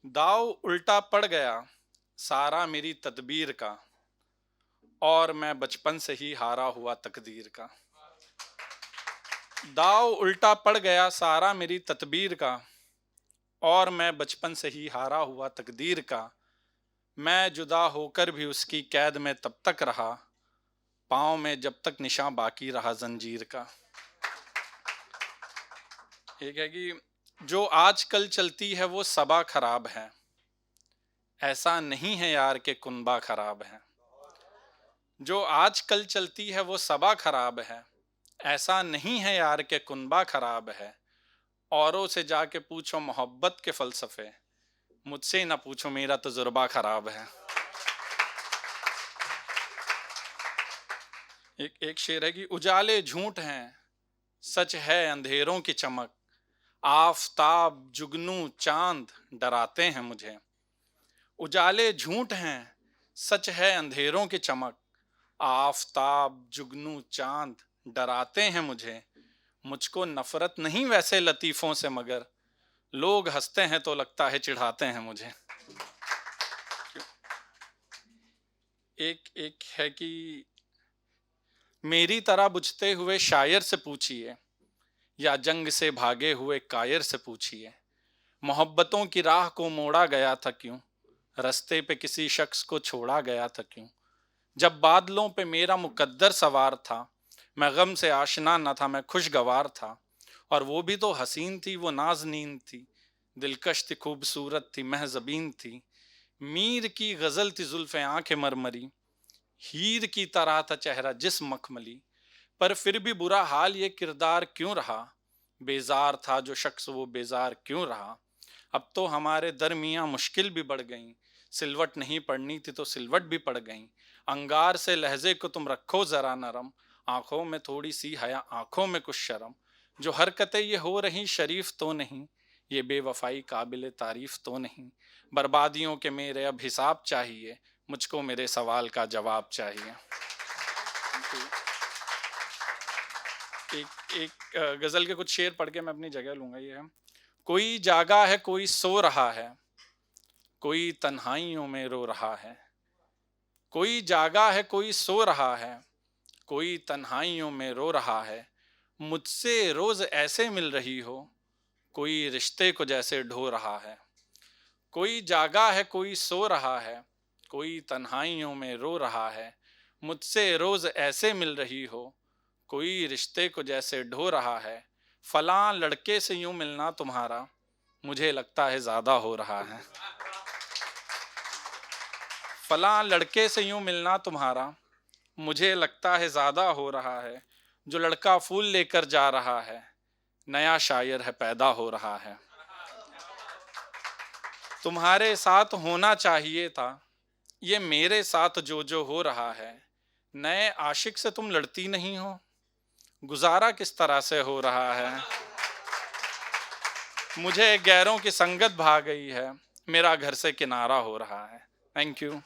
दाव उल्टा पड़ गया सारा मेरी तदबीर का, और मैं बचपन से ही हारा हुआ तकदीर का। दाव उल्टा पड़ गया सारा मेरी तदबीर का, और मैं बचपन से ही हारा हुआ तकदीर का। मैं जुदा होकर भी उसकी कैद में तब तक रहा, पाँव में जब तक निशान बाकी रहा जंजीर का। एक है कि जो आजकल चलती है वो सबा खराब है, ऐसा नहीं है यार के कुनबा खराब है। जो आजकल चलती है वो सबा खराब है, ऐसा नहीं है यार के कुनबा खराब है। औरों से जाके पूछो मोहब्बत के फलसफे, मुझसे ना पूछो मेरा तजुर्बा खराब है। एक शेर है कि उजाले झूठ हैं, सच है अंधेरों की चमक, आफताब जुगनू चांद डराते हैं मुझे। उजाले झूठ हैं, सच है अंधेरों की चमक, आफताब जुगनू चांद डराते हैं मुझे। मुझको नफरत नहीं वैसे लतीफों से, मगर लोग हंसते हैं तो लगता है चिढ़ाते हैं मुझे। एक एक है कि मेरी तरह बुझते हुए शायर से पूछिए, या जंग से भागे हुए कायर से पूछिए, मोहब्बतों की राह को मोड़ा गया था क्यों, रास्ते पे किसी शख्स को छोड़ा गया था क्यों। जब बादलों पे मेरा मुकद्दर सवार था, मैं गम से आशना न था, मैं खुशगवार था। और वो भी तो हसीन थी, वो नाज़नीन थी, दिलकश थी, खूबसूरत थी, महज़बीन थी। मीर की गज़ल थी जुल्फ़े आंखें मरमरी, हीर की तरह था चेहरा जिस्म मखमली। पर फिर भी बुरा हाल ये किरदार क्यों रहा, बेजार था जो शख्स वो बेजार क्यों रहा। अब तो हमारे दरमियाँ मुश्किल भी बढ़ गई, सिलवट नहीं पड़नी थी तो सिलवट भी पड़ गई। अंगार से लहजे को तुम रखो जरा नरम, आंखों में थोड़ी सी हया आंखों में कुछ शर्म। जो हरकतें ये हो रही शरीफ तो नहीं, ये बेवफाई काबिल तारीफ तो नहीं। बर्बादियों के मेरे अब हिसाब चाहिए, मुझको मेरे सवाल का जवाब चाहिए। एक गजल के कुछ शेर पढ़ के मैं अपनी जगह लूंगा। ये है, कोई जागा है कोई सो रहा है, कोई तन्हाइयों में रो रहा है। कोई जागा है कोई सो रहा है, कोई तन्हाइयों में रो रहा है। मुझसे रोज ऐसे मिल रही हो, कोई रिश्ते को जैसे ढो रहा है। कोई जागा है कोई सो रहा है, कोई तन्हाइयों में रो रहा है। मुझसे रोज ऐसे मिल रही हो, कोई रिश्ते को जैसे ढो रहा है। फलां लड़के से यूं मिलना तुम्हारा, मुझे लगता है ज्यादा हो रहा है। फलां लड़के से यूं मिलना तुम्हारा, मुझे लगता है ज्यादा हो रहा है। जो लड़का फूल लेकर जा रहा है, नया शायर है पैदा हो रहा है। तुम्हारे साथ होना चाहिए था, ये मेरे साथ जो जो हो रहा है। नए आशिक से तुम लड़ती नहीं हो, गुजारा किस तरह से हो रहा है। मुझे गैरों की संगत भा गई है, मेरा घर से किनारा हो रहा है। Thank you.